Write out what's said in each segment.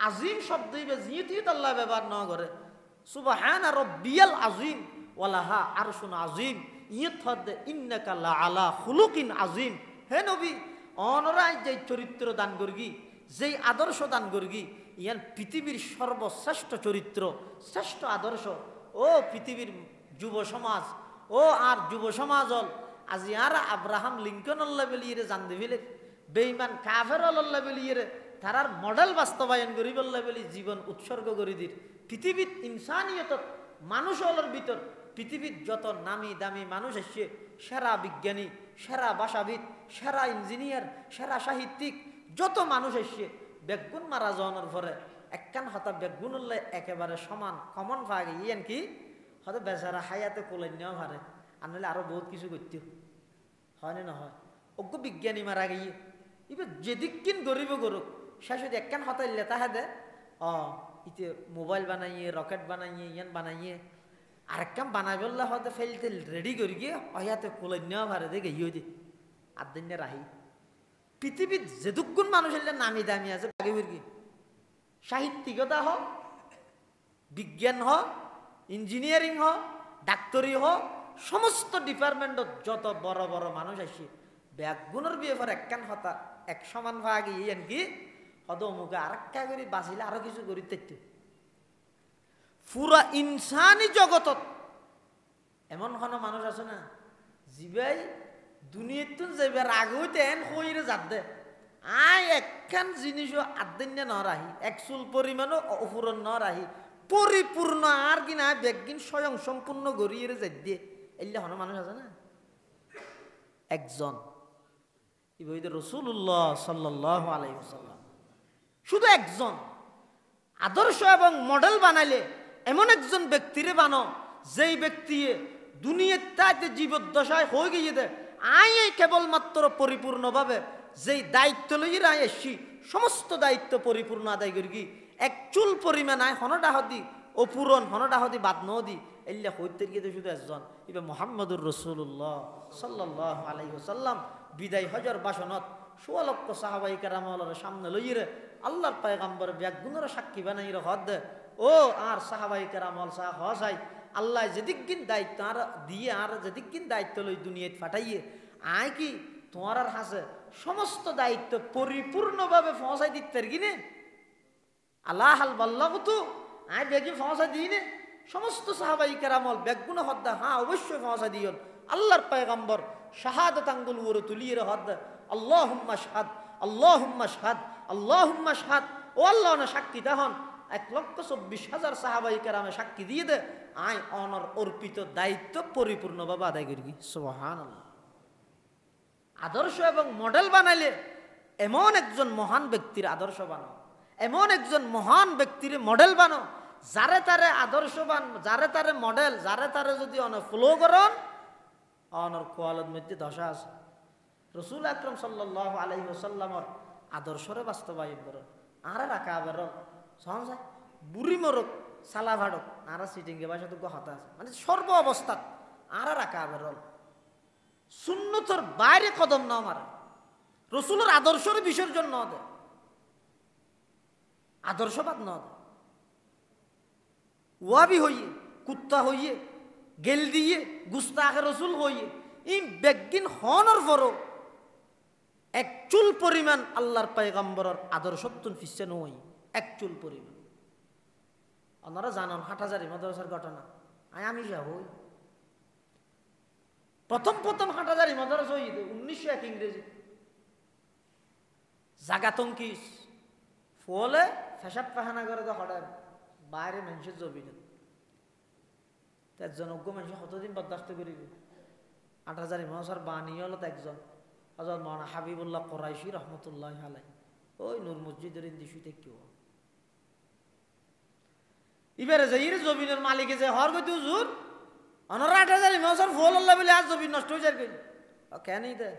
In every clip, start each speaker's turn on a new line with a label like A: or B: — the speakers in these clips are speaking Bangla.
A: আজিম শব্দ হইবে জিয়তিত আল্লাহ ব্যবহার ন করে সুবহানা রাব্বিয়াল আজিম ওয়ালাহা আরশুন আজিম ইয়ত হদে ইন্নাকা লা আলা খুলুকিন আজিম। হে নবী, অনরাই যে চরিত্র দান করগি, যেই আদর্শ দান করগি, ইয়ান পৃথিবীর সর্বশ্রেষ্ঠ চরিত্র, শ্রেষ্ঠ আদর্শ। ও পৃথিবীর যুব সমাজ, ও আর যুব সমাজ হল আজি আর আব্রাহাম লিঙ্কন আল্লাহ বেলিয়ে জান দিবিলে, বেঈমান কাফের আল্লাহ বেলিয়ে তারার মডেল বাস্তবায়ন করি বললে বলি জীবন উৎসর্গ করে দির। পৃথিবীর ইনসানিয়ত মানুষ হলোর ভিতর পৃথিবীর যত নামি দামি মানুষ এসছে, সেরা বিজ্ঞানী, সেরা ভাষাবিদ, সেরা ইঞ্জিনিয়ার, সেরা সাহিত্যিক যত মানুষ এসছে, বেগুন মারা যাওয়ানোর পরে একখান হতা বেগুন একেবারে সমান কমন পাওয়া গিয়ে ইয়ান কি হয়তো বেচারা হায়াতে কোলাই নেওয়া পারে, আর নাহলে আরো বহুত কিছু করতে হয় না হয়। অজ্ঞ বিজ্ঞানী মারা গিয়ে এবার যেদিক কিন গরিব গরুক শেষ হইতে একখান হতা লেতা দে ইতে মোবাইল বানাইয়ে, রকেট বানাইয়ে, ইয়ান বানাইয়ে আরেকখান বানাই বললে হয়তো ফেলতে রেডি করি গিয়ে অয়াতে কোলাই নেওয়া পারে দেখে ইয়ে দি আর দিন রাহি। পৃথিবীর যেদুগুণ মানুষ এলে নামি দামি আছে কি সাহিত্যিকতা হোক, বিজ্ঞান হোক, ইঞ্জিনিয়ারিং হোক, ডাক্তারি হোক, সমস্ত ডিপার্টমেন্টত যত বড় বড় মানুষ আসে ব্যাগুণের বিয়ে পর একখান হতা এক সমান ভাগে ইয়ান কি হদ মুখে আরেকটা করি বাঁচিলে আরো কিছু করি দেখতে। পুরা ইনসানি জগতত এমন কোনো মানুষ আছে না জিবাই দুনিয়াতুন যাইবার আগে হইতে এন কইরে যাত দে আয় একখান জিনিসও আদিন ন রাহি, এক চুল পরিমাণও অপূরণ ন রাহি, পরিপূর্ণ আর কিনা বেগিন স্বয়ং সম্পূর্ণ গড়িয়ে যাই দিয়ে এলে হন মানুষ আছে না একজন রাসূলুল্লাহ সাল্লাল্লাহু আলাইহি ওয়াসাল্লাম। শুধু একজন আদর্শ এবং মডেল বানাইলে এমন একজন ব্যক্তিরে বানো যেই ব্যক্তি দুনিয়াতে জীবদ্দশায় হয়ে গিয়ে দে আই কেবলমাত্র পরিপূর্ণভাবে যেই দায়িত্ব লইরা এসছি সমস্ত দায়িত্ব পরিপূর্ণ আদায় করি, এক চুল পরিমাণ আয় হনটা হদি অপূরণ হনটা হদি বাদ নদি এল্লা হইতে গিয়ে শুধু একজন এবার মুহাম্মদুর রাসূলুল্লাহ সাল্লাল্লাহু আলাইহি ওয়াসাল্লাম বিদায় হজর বাসনত 16 লক্ষ সাহাবাই কেরামের সামনে লইরে আল্লাহর পয়গম্বর ব্যাগুণের সাক্ষী বানাইরে হদ ও আর সাহাবাই কেরামল সাহ হসাই আল্লাহ যেদিকদিন দায়িত্ব আর দিয়ে আর যেদিকদিন দায়িত্ব লই দুনিয়াত ফাটাইয়ে আয় কি তোমার আর হাসে সমস্ত দায়িত্ব পরিপূর্ণভাবে পৌঁছাই দিতে কিনে আল্লাহ হাল বাল্লাগতু আয় বেগে পৌঁছাই দিই নে সমস্ত সাহাবাই কেরামল ব্যাগুণ হদ্দা হ্যাঁ অবশ্যই পৌঁছাই দিও। আল্লাহর পয়গম্বর শাহাদাত আঙ্গুল ওরে তুলিয়ে হদ আল্লাহুম্মা শাহাদ, আল্লাহুম্মা শাহাদ, আল্লাহুম্মা শাহাদ। ও আল্লাহ না সাক্ষী তখন 1,24,000 সাহাবাই কেরামে সাক্ষী দিয়ে দে আয় অনর অর্পিত দায়িত্ব পরিপূর্ণভাবে আদায় করি। সুবহানাল্লাহ। আদর্শ এবং মডেল বানাইলে এমন একজন মহান ব্যক্তির আদর্শ বানো, এমন একজন মহান ব্যক্তির মডেল বানো যারে তারে আদর্শবান, যারে তারে মডেল, যারে তারে যদি অনেক ফলো করন অনর কোয়ালত মধ্যে দশা আছে। রসুল আকরম সাল্লাল্লাহু আলাইহি ওয়াসাল্লামর আদর্শরে বাস্তবায়ন করন আরে রাখা বের সহজা বুড়ি মরক সালা ভাড়ক আর সিটিংয়ে বাসা তো হতা আছে মানে সর্ব অবস্থা আর রাখা বের সুন্নতর বাইরে কদম না মারে, রসুলের আদর্শের বিসর্জন ন দেয়, আদর্শবাদ ন দেয়, ওয়াবি হইয়ে কুত্তা হইয়ে গেল দিয়ে গুস্তাখে রসুল হইয়ে এই বেগিন হনর পরও এক চুল পরিমাণ আল্লাহর পয়গম্বরের আদর্শত্বন ফিসছে নই এক চুল পরিমাণ। আপনারা জানান হাটহাজারী মাদ্রাসার ঘটনা আমি যাব প্রথম হাটহাজারী মাদ্রাসা হই 1901 ইংরেজি জাগাতঙ্কি ফলে ফেসাব পাহানা করে তো হঠাৎ বাইরে মানুষের জবি না একজন অজ্ঞ মানুষ কতদিন বরদাস্ত করিবে। হাটহাজারী মাদ্রাসার বাণী হল একজন হযরত মাওলানা হাবিবুল্লাহ কুরাইশি রহমতুল্লাহ আলাইহি ওই নূর মসজিদের ইন্দিশুতে কেউ এবারে যে ইর জমিনের মালিকে যে হর গতি হুজুর অনরা 8000 মাসর ফল আল্লাহ বলে আজ জমি নষ্ট হয়ে যায় কই কেন দে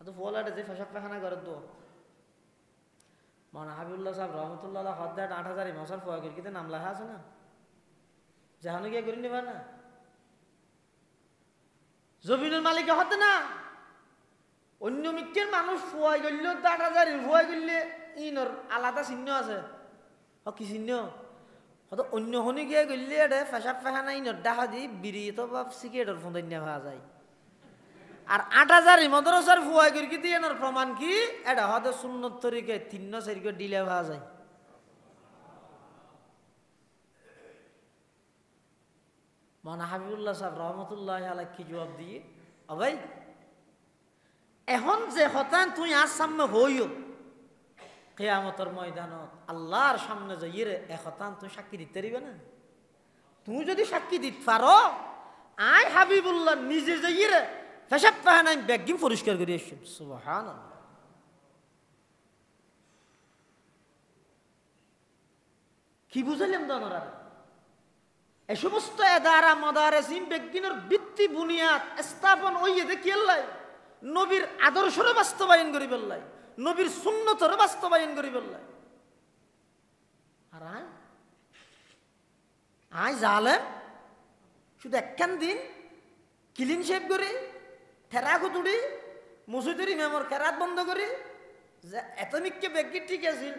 A: তো ফল আটে যে ফেসাব পাখানা করে দো মাওলানা হাবিবুল্লাহ সাহেব রহমতুল্লাহ আলাইহি হদ 8000 মাসর ফল কিতে নাম লেখা আছে না জাহানো গিয়ে করি নিবা না জমিনের মালিকে হতে না অন্য মিকের মানুষ ফুয়াই গেল 8000 ফুয়াই গেলে ইনর আলাদা চিহ্ন আছে কিচিন হয়তো অন্য শনি গিয়ে গেলে এটা পেশাব পেখানা দেখা দি বিড়ি তো বা সিগারেটের ফোন ভাবা যায় আর ৮,০০০ মদরসার ফুয়াই করে কি দিয়ে প্রমাণ কি এটা হয়তো সুন্নত তরিকে ৩-৪ ডিলে ভাবা যায় মানা হাবিবুল্লাহ সাহেব রহমতুল্লাহ আলাইহি কি জবাব দিয়ে ভাই এখন যে হতান তুই আজ সামনে হইও কিয়ামতের ময়দানত আল্লাহর সামনে যাইয়ে এ হতান তুই সাক্ষী দিতে পারবে না তুই যদি সাক্ষী দিতে পারো আই হাবিবুল্লাহ নিজে যাইয়ে পেশাব পায়খানা ব্যাগিম পরিষ্কার করে এসছি সুবহানাল্লাহ কি বুঝাইলাম দানারা এই সমস্ত এদারা মাদারিস বেগিনের ভিত্তি বুনিয়াদ স্থাপন হইয়ে দেখি আল্লাহ নবীর আদর্শরে বাস্তবায়ন করি বললাই নবীর সুন্নতরে বাস্তবায়ন করি বললাই আর আই জালেম শুধু একখান দিন ক্লিন শেভ করি ঠেরা খুতুড়ি মসজিদের ইমামর কেরাত বন্ধ করি যে এতনিককে বেগি ঠিক আছিল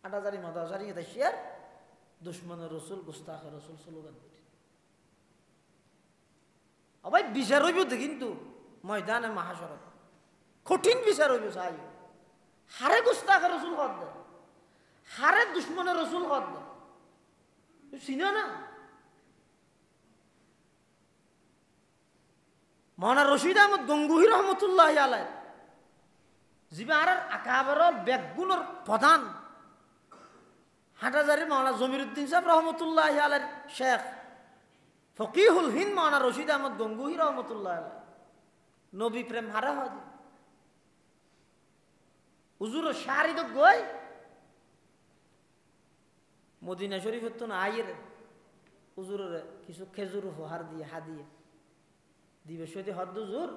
A: ৮,০০০ মাদারি এটা শেয়ার দুশ্মনের রসুল গুস্তাখের রসুল স্লোগান দিই ভাই বিচার হইব কিন্তু ময়দানে মাহাশরত কঠিন বিচার হইব চাই হারে গুস্তাখের রসুল হদ দেয় হারে দুশ্মনের রসুল হদ দেয় চিনো না মৌলানা রশিদ আহমদ গঙ্গুহি রহমতুল্লাহ আলাই যিবা আর আকাবের বেগুনের প্রধান হাটহাজারী মৌলানা জমিরুদ্দিন সাহেব রহমতুল্লাহ আলাইহির শেখ ফকিহুল হিন্দ মৌলানা রশিদ আহমদ গঙ্গুহি রহমতুল্লাহ আলাই নবী প্রেম হারা হয় হুজুর শারিদ গই মদিনা শরীফের তো না আইয়ের হুজুরের কিছু খেজুর উপহার দিয়ে হাদিয়ে দিবে সৈতে হদ্দ হুজুর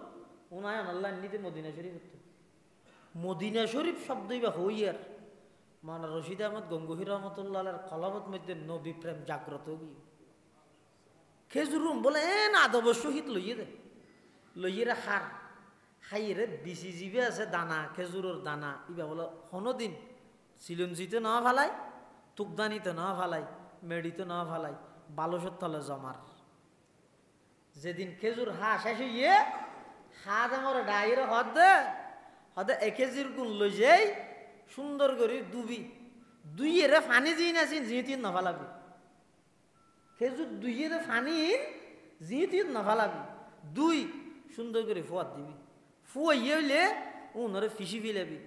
A: উনায় আল্লাহ নিতে মদিনা শরীফের তো মদিনা শরীফ শব্দই বা হইয়ার মাওলানা রশিদ আহমদ গঙ্গুহি রহমতুল্লাহ আলাইহির কলমত মধ্যে নবী প্রেম জাগ্রত গিয়ে খেজুরুম বলে না আদব সহিত লইয়ে দে লইয়ে খার খাইয়ে বিচি জিবে আছে দানা খেজুরের দানা ইবা বলে হনদিন চিলঞ্জিতে না ফালাই তুকদানিতে না ফালাই মেডিতে না ফালাই বালসের তলে জমার যেদিন খেজুর হা শেষ হইয়ে হা আমার ডাইরে হদে হদে একেজির গুণ লই যাই সুন্দর করে দুইয়েরে ফানি জিন আছেন জিতিন নফালাবি খেজুর দুইয়েরে ফানি জিতিন নফালাবি দুই সুন্দর করে ফুয়াত দিবি ফুয়াইয়ে হইলে উনরে ফিসি ফিলাবি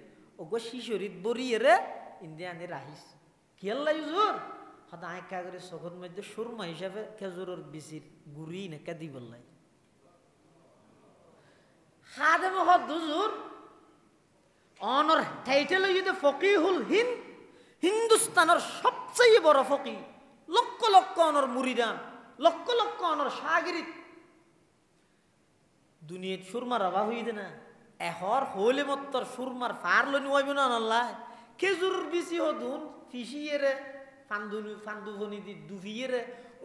A: ওগো শিশরিত বরিয়েরে ইন্দি আনি রাহিস খেয়াল্লাই হুজুর হদা আঁকা করে চোখের মধ্যে সুরমা হিসাবে খেজুরের বিচির গুড়ি নেকা দি বললাই হাদে মহদ হুজুর অনর টাইটেল হইতে ফকিহুল হিন্দ হিন্দুস্তানের সবচেয়ে বড় ফকি লক্ষ লক্ষ অনর মুরিদান লক্ষ লক্ষ অনর সাগরিত দুনিয়াত সুরমার অভাব হইতে না এহর হইলে মত্তর সুরমার ফার লনি হইব না আল্লাহ খেজুরের বিচি হদুন ফিসিয়েরে ফান্দু ফনি দি দুফিয়েরে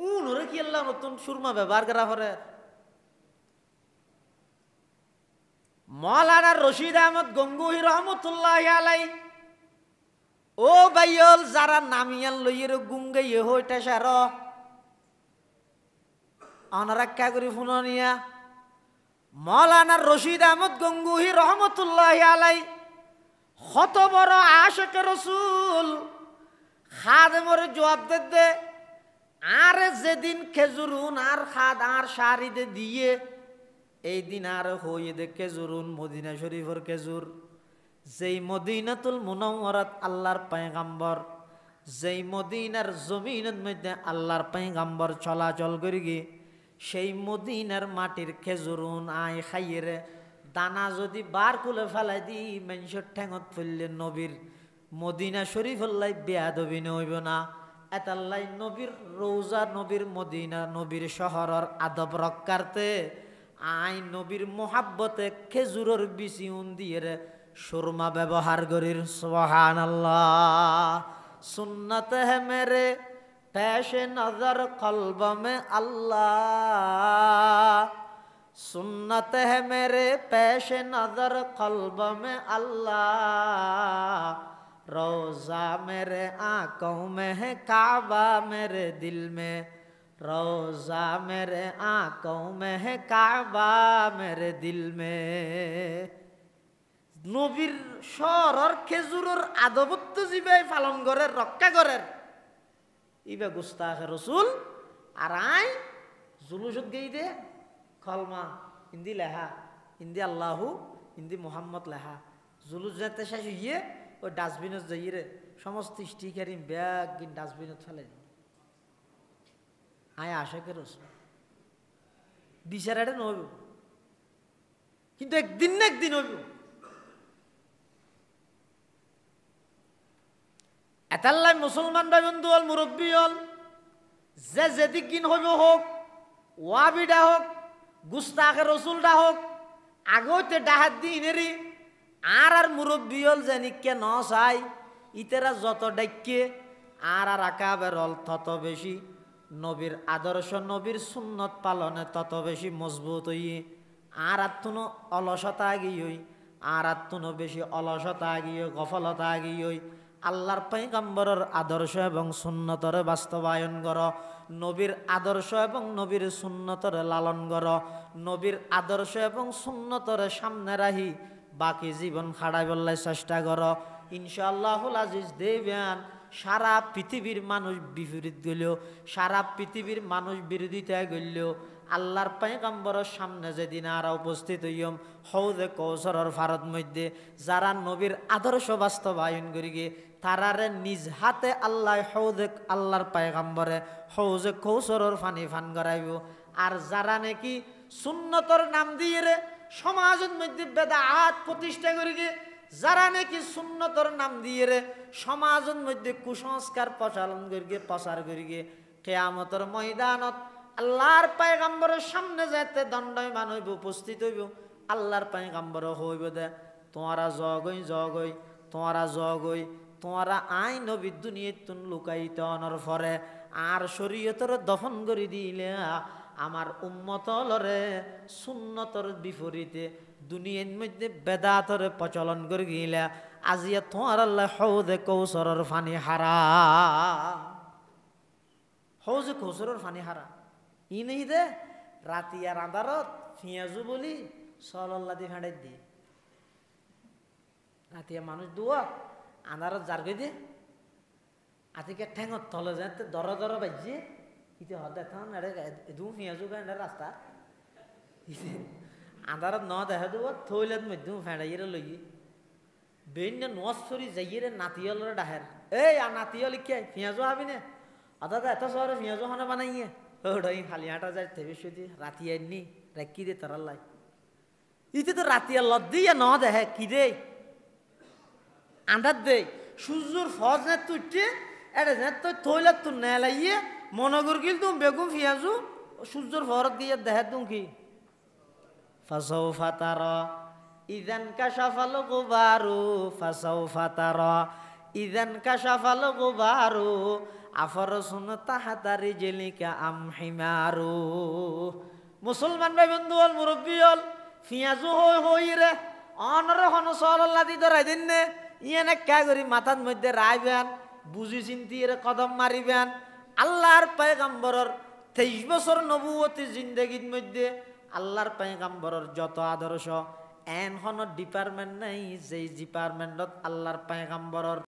A: উনরে কি আল্লাহ নতুন সুরমা ব্যবহার করা করে মৌলানা রশিদ আহমদ গঙ্গুহি রহমতুল্লাহ আলাই ও বাইল যারা নামিয়ান লইয়ের গুঙ্গাইয়ে হইটা সার অনারাক্ষা করি ফুনিয়া মৌলানা রশিদ আহমদ গঙ্গুহি রহমতুল্লাহ আলাই কত বড় আশিক রসুল খাদেমর জবাব দে আর যেদিন খেজুরুন আর খাদ আর শাড়িতে দিয়ে এই দিন আর হয়ে দে খেজুরুন মদিনা শরীফের খেজুর যেই মদিনাতুল মুনাওয়ারাত আল্লাহর পয়গম্বর যেই মদিনার জমিনের মধ্যে আল্লাহর পয়গম্বর চলাচল করি গে সেই মদিনার মাটির খেজুরুন আয় খাইয়ে দানা যদি বার কুলে ফেলাই দি মানুষের ঠেঙত ফেললে নবীর মদিনা শরীফ আল্লাহ বেয়াদবি হইব না এতাল্লাই নবীর রোজা নবীর মদিনা নবীর শহরের আদব রক্ষার্থে আই নবীর মোহাব্বতে খেজুরের বিচি দিয়ে সুরমা ব্যবহার করির সুবহানাল্লাহ সুন্নত হে মেরে পেশে নজর কলব মে আল্লাহ सुन्नत है मेरे पेश नजर कल्ब में अल्लाह রোজা মেরে आंखों में है काबा मेरे दिल में রোজা মেরে आंखों में है काबा मेरे दिल में নবীর শরর খেজুরের আদবত্ব জিবে পালন করে রক্ষা করেন ইবে গুস্তাখে রসুল আর আই জুলুসত গেই দে কলমা হিন্দি লেখা হিন্দি আল্লাহু হিন্দি মোহাম্মদ লেখা জুলুস যেতে শেষ হইয়ে ওই ডাস্টবিনত যাইয়ে সমস্ত স্টিকারিং ব্যাগ গিন ডাস্টবিনত ফেলে আয় আশেকে রসুল বিচারাটা নইব কিন্তু একদিন না একদিন হইব এতাল্লাই মুসলমান ভাই বন্ধু হল মুরব্বী হল যে যেদিক দিন হইব হোক ওয়াবিডা হোক গুস্তাখে রসুলটা হোক আগতে ডাহাত দিনেরই আর মুরব্বী হল জানিকে ন চাই ইতেরা যত ডাইকে আর আকাবের হল তত বেশি নবীর আদর্শ নবীর সুন্নত পালনে তত বেশি মজবুত হইয়ে আর আত্মনো অলসতা আগিয়ে আর আত্মনো বেশি অলসতা আগিয়ে গফলতা আগিয়ে আল্লাহর পয়গম্বরের আদর্শ এবং সুন্নতরে বাস্তবায়ন কর নবীর আদর্শ এবং নবীর সুন্নতরে লালন কর নবীর আদর্শ এবং সুন্নতরে সামনে রাহি বাকি জীবন খাড়াই বললাই চেষ্টা কর ইনশাআল্লাহুল আজিজ দেবেন সারা পৃথিবীর মানুষ বিপরীত গেলেও সারা পৃথিবীর মানুষ বিরোধিতায় গেলেও আল্লাহর পয়গম্বরের সামনে যেদিন আর উপস্থিত হইম হৌদে কৌসরের ফারত মধ্যে যারা নবীর আদর্শ বাস্তবায়ন করিগে তারারে নিজ হাতে আল্লাহ হৌদে আল্লাহর পয়গম্বরে হৌজে কৌসরের ফানি ফান করাইব আর যারা নাকি সুন্নতর নাম দিয়ে রে সমাজের মধ্যে বেদাত প্রতিষ্ঠা করিগে যারা নাকি সুন্নতর নাম দিয়ে রে সমাজের মধ্যে কুসংস্কার প্রচলন করিগে প্রচার করিগে কিয়ামতের ময়দানত আল্লাহর পয়গম্বরের সামনে যেতে দণ্ডায়মান হইব উপস্থিত হইব আল্লাহর পয়গম্বর হইব দে তোমারা জগই জগই তোমারা জগই তোমারা আই নবী দুনিয়াত তুন লুকাইতে অনর ফরে আর শরীয়তর দফন করে দিলে আমার উম্মতলরে সুন্নতর বিপরীতে দুনিয়ার মধ্যে বেদাতরে প্রচলন করে গিলা আজিয়া তোমার আল্লাহ হৌদে কৌসরের ফানি হারা হৌজে কৌসরের ফানি হারা ই নেই দে রাতি আর আন্ধারত ফিয়াজু বলি সল্লা দিয়ে ফেঁড়ে দিয়ে রাতিয়া মানুষ দুয়া আন্ধারত যার গই দিয়ে আতিকে ঠেঙত তলে যাতে দর দর বাজিয়ে ইতে হদে থান দু ফিয়াজু গান রাস্তা আন্ধারত ন দেখা দেব থইলেত মধ্যে ফেঁড়াইয়ে লই বেন নসরি যাইয়ে নাতিয়লরে ডাহের এই আর নাতিয়ল কে ফিয়াজু হবি না অর্থাৎ এত শহরে ফিয়াজু খানা বানাইয়ে ওই খালি হাঁটা যায় তেবে শুধু রাতি আইনি রাখি দে তার লাই ইতে তো রাতি আর লদ্দিয়া ন দেখে কি দে আন্ধার দে সূর্যর ফজ নে তুইটে এটা যে তুই থইলে তুই নে লাইয়ে মনগর গিল তুমি বেগুন ফিয়াজু সূর্যর ফরত গিয়ে দেখে তুমি কি ফাসাউফা তারা ইযান কাশাফাল গুবারু ফাসাউফা তারা ইযান কাশাফাল গুবারু আফরসুন তাহাতারি জেলিকা আম হিমারু মুসলমান ভাই বন্ধু হল মুরব্বী হল ফিয়াজু হই রে অনরে হন সল্লাহ দি ধরাই দিন নে ইয়েনে কা করি মাথার মধ্যে রাইবেন বুঝি চিন্তি রে কদম মারিবেন আল্লাহর পয়গম্বরের 23 বছর নবুয়তি জিন্দেগির মধ্যে আল্লাহর পয়গম্বরের যত আদর্শ এন হন ডিপার্টমেন্ট নাই যেই ডিপার্টমেন্টত আল্লাহর পয়গম্বরের